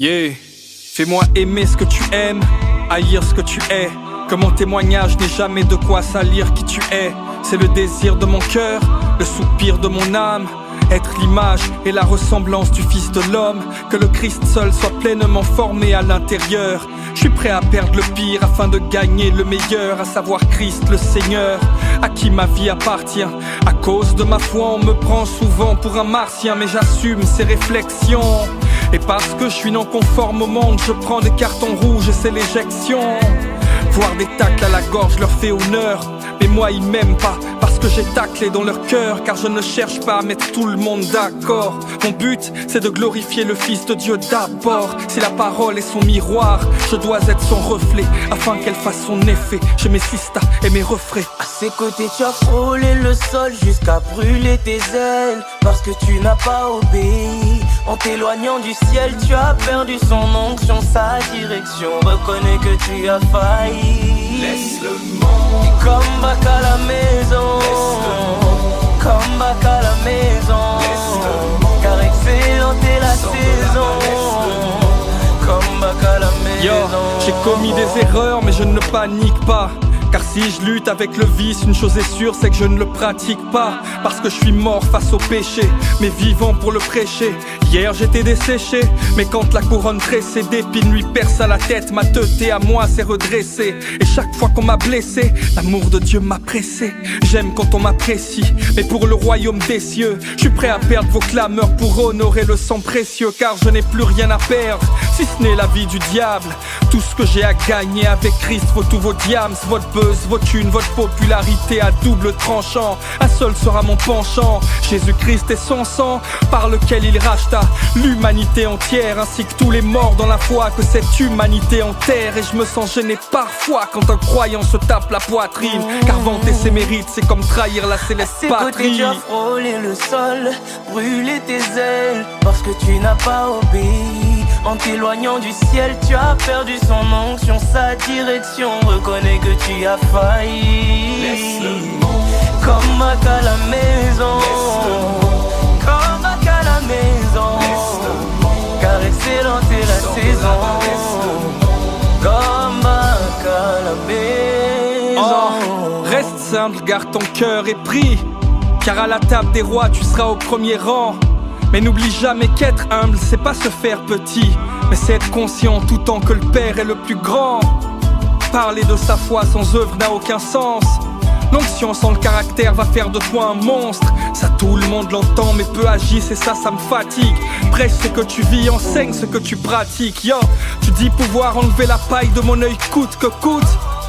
Yeah. Fais-moi aimer ce que tu aimes, haïr ce que tu es. Que mon témoignage n'ait jamais de quoi salir qui tu es. C'est le désir de mon cœur, le soupir de mon âme. Être l'image et la ressemblance du Fils de l'homme. Que le Christ seul soit pleinement formé à l'intérieur. Je suis prêt à perdre le pire afin de gagner le meilleur, à savoir Christ le Seigneur, à qui ma vie appartient. À cause de ma foi on me prend souvent pour un martien, mais j'assume ces réflexions. Et parce que je suis non conforme au monde, je prends des cartons rouges et c'est l'éjection. Voir des tacles à la gorge leur fait honneur, mais moi ils m'aiment pas parce que j'ai taclé dans leur cœur. Car je ne cherche pas à mettre tout le monde d'accord. Mon but c'est de glorifier le Fils de Dieu d'abord. Si la parole est son miroir, je dois être son reflet afin qu'elle fasse son effet. J'ai mes sistas et mes refrains. À ses côtés tu as frôlé le sol jusqu'à brûler tes ailes, parce que tu n'as pas obéi. En t'éloignant du ciel, tu as perdu son onction, sa direction. Reconnais que tu as failli. Laisse le monde. Et come back à la maison. Come back à la maison. Car excellente est la saison. Come back à la maison. Yo, j'ai commis des erreurs mais je ne panique pas. Car si je lutte avec le vice, une chose est sûre, c'est que je ne le pratique pas. Parce que je suis mort face au péché, mais vivant pour le prêcher. Hier j'étais desséché, mais quand la couronne tressée d'épines lui perce à la tête, ma teuté à moi s'est redressée. Et chaque fois qu'on m'a blessé, l'amour de Dieu m'a pressé. J'aime quand on m'apprécie, mais pour le royaume des cieux, je suis prêt à perdre vos clameurs pour honorer le sang précieux. Car je n'ai plus rien à perdre, si ce n'est la vie du diable. Tout ce que j'ai à gagner avec Christ vaut tous vos diams, votre buzz, vos thunes, votre popularité à double tranchant. Un seul sera mon penchant, Jésus-Christ et son sang, par lequel il racheta l'humanité entière, ainsi que tous les morts dans la foi, que cette humanité enterre. Et je me sens gêné parfois quand un croyant se tape la poitrine, car vanter ses mérites c'est comme trahir la céleste patrie. Tu as frôlé le sol, brûlé tes ailes, parce que tu n'as pas obéi. En t'éloignant du ciel, tu as perdu son onction, sa direction. Reconnais que tu as failli. Laisse le monde. Come back à la maison. Come back à la maison. Car excellente est la saison. Come back à la maison. Oh, reste simple, garde ton cœur et prie, car à la table des rois tu seras au premier rang. Mais n'oublie jamais qu'être humble, c'est pas se faire petit, mais c'est être conscient tout temps que le Père est le plus grand. Parler de sa foi sans œuvre n'a aucun sens. L'onction sans le caractère va faire de toi un monstre. Ça tout le monde l'entend mais peu agit, c'est ça, ça me fatigue. Prêche ce que tu vis, enseigne ce que tu pratiques. Yo, tu dis pouvoir enlever la paille de mon œil coûte que coûte.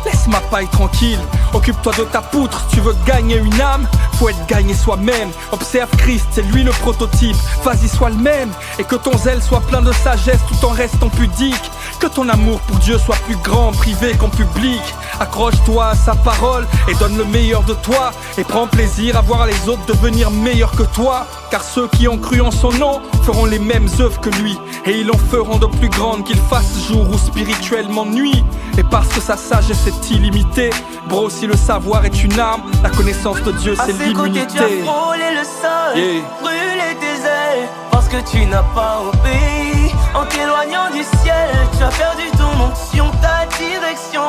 Laisse ma paille tranquille, occupe-toi de ta poutre. Tu veux gagner une âme, faut être gagné soi-même. Observe Christ, c'est lui le prototype. Vas-y, sois le même, et que ton zèle soit plein de sagesse tout en restant pudique. Que ton amour pour Dieu soit plus grand en privé qu'en public. Accroche-toi à sa parole et donne le meilleur de toi. Et prends plaisir à voir les autres devenir meilleurs que toi. Car ceux qui ont cru en son nom feront les mêmes œuvres que lui. Et ils en feront de plus grandes, qu'ils fassent jour ou spirituellement nuit. Et parce que sa sagesse est illimitée, bro, si le savoir est une arme, la connaissance de Dieu c'est l'immunité. Tu as frôlé le sol, Yeah. brûlé tes ailes, parce que tu n'as pas obéi. En t'éloignant du ciel, tu as perdu ton onction, ta direction.